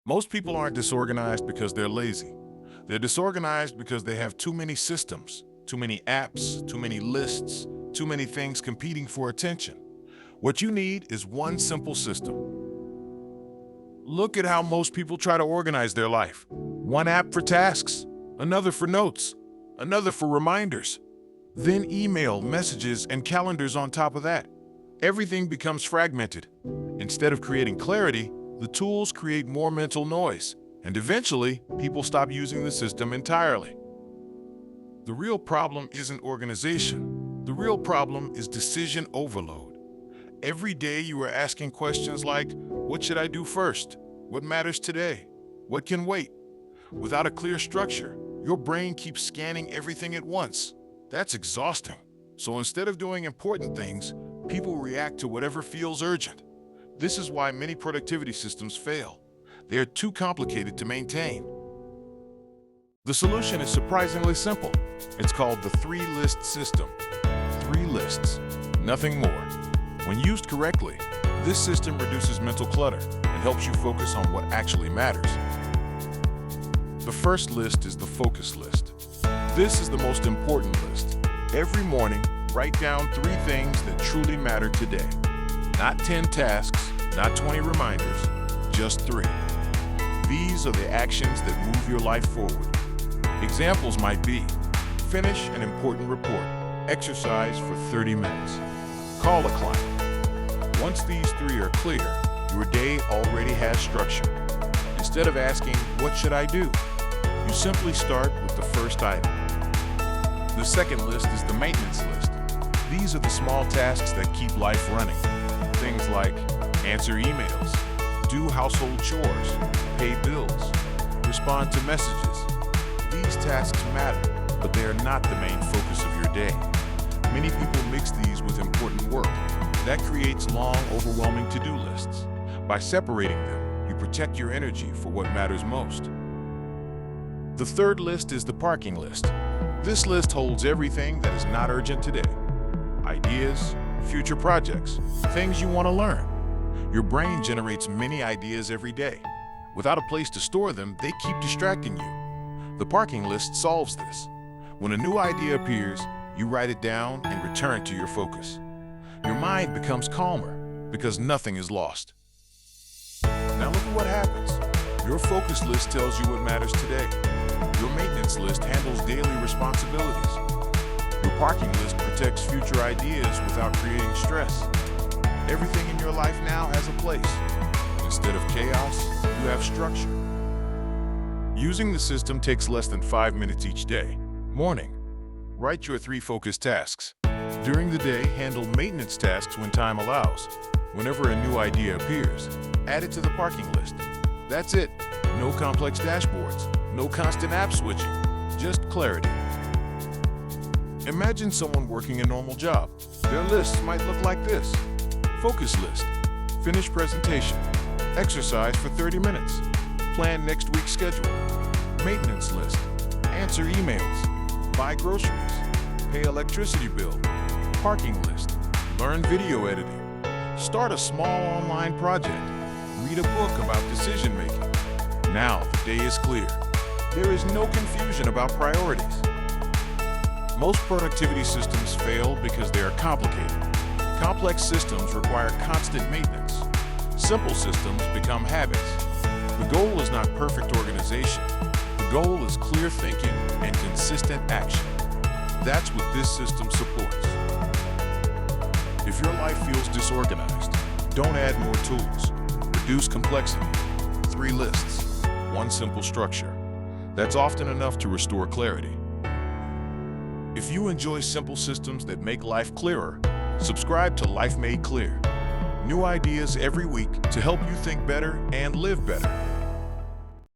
Most people aren't disorganized because they're lazy. They're disorganized because they have too many systems, too many apps, too many lists, too many things competing for attention. What you need is one simple system. Look at how most people try to organize their life. One app for tasks, another for notes, another for reminders, then email, messages, and calendars on top of that. Everything becomes fragmented. Instead of creating clarity, the tools create more mental noise, and eventually, people stop using the system entirely. The real problem isn't organization. The real problem is decision overload. Every day you are asking questions like, what should I do first? What matters today? What can wait? Without a clear structure, your brain keeps scanning everything at once. That's exhausting. So instead of doing important things, people react to whatever feels urgent. This is why many productivity systems fail. They are too complicated to maintain. The solution is surprisingly simple. It's called the three-list system. 3 lists, nothing more. When used correctly, this system reduces mental clutter and helps you focus on what actually matters. The first list is the focus list. This is the most important list. Every morning, write down 3 things that truly matter today. Not 10 tasks, not 20 reminders, just 3. These are the actions that move your life forward. Examples might be: finish an important report, exercise for 30 minutes, call a client. Once these 3 are clear, your day already has structure. Instead of asking, what should I do? You simply start with the first item. The second list is the maintenance list. These are the small tasks that keep life running. Things like answer emails, do household chores, pay bills, respond to messages. These tasks matter, but they are not the main focus of your day. Many people mix these with important work. That creates long, overwhelming to-do lists. By separating them, you protect your energy for what matters most. The third list is the parking list. This list holds everything that is not urgent today. Ideas, future projects, things you want to learn. Your brain generates many ideas every day. Without a place to store them, they keep distracting you. The parking list solves this. When a new idea appears, you write it down and return to your focus. Your mind becomes calmer because nothing is lost. Now look at what happens. Your focus list tells you what matters today. Your maintenance list handles daily responsibilities. Your parking list protects future ideas without creating stress. Everything in your life now has a place. Instead of chaos, you have structure. Using the system takes less than 5 minutes each day. Morning. Write your 3 focus tasks. During the day, handle maintenance tasks when time allows. Whenever a new idea appears, add it to the parking list. That's it. No complex dashboards, no constant app switching, just clarity. Imagine someone working a normal job. Their lists might look like this. Focus list. Finish presentation. Exercise for 30 minutes. Plan next week's schedule. Maintenance list. Answer emails. Buy groceries. Pay electricity bill. Parking list. Learn video editing. Start a small online project. Read a book about decision making. Now the day is clear. There is no confusion about priorities. Most productivity systems fail because they are complicated. Complex systems require constant maintenance. Simple systems become habits. The goal is not perfect organization. The goal is clear thinking and consistent action. That's what this system supports. If your life feels disorganized, don't add more tools. Reduce complexity. 3 lists, 1 simple structure. That's often enough to restore clarity. If you enjoy simple systems that make life clearer, subscribe to Life Made Clear. New ideas every week to help you think better and live better.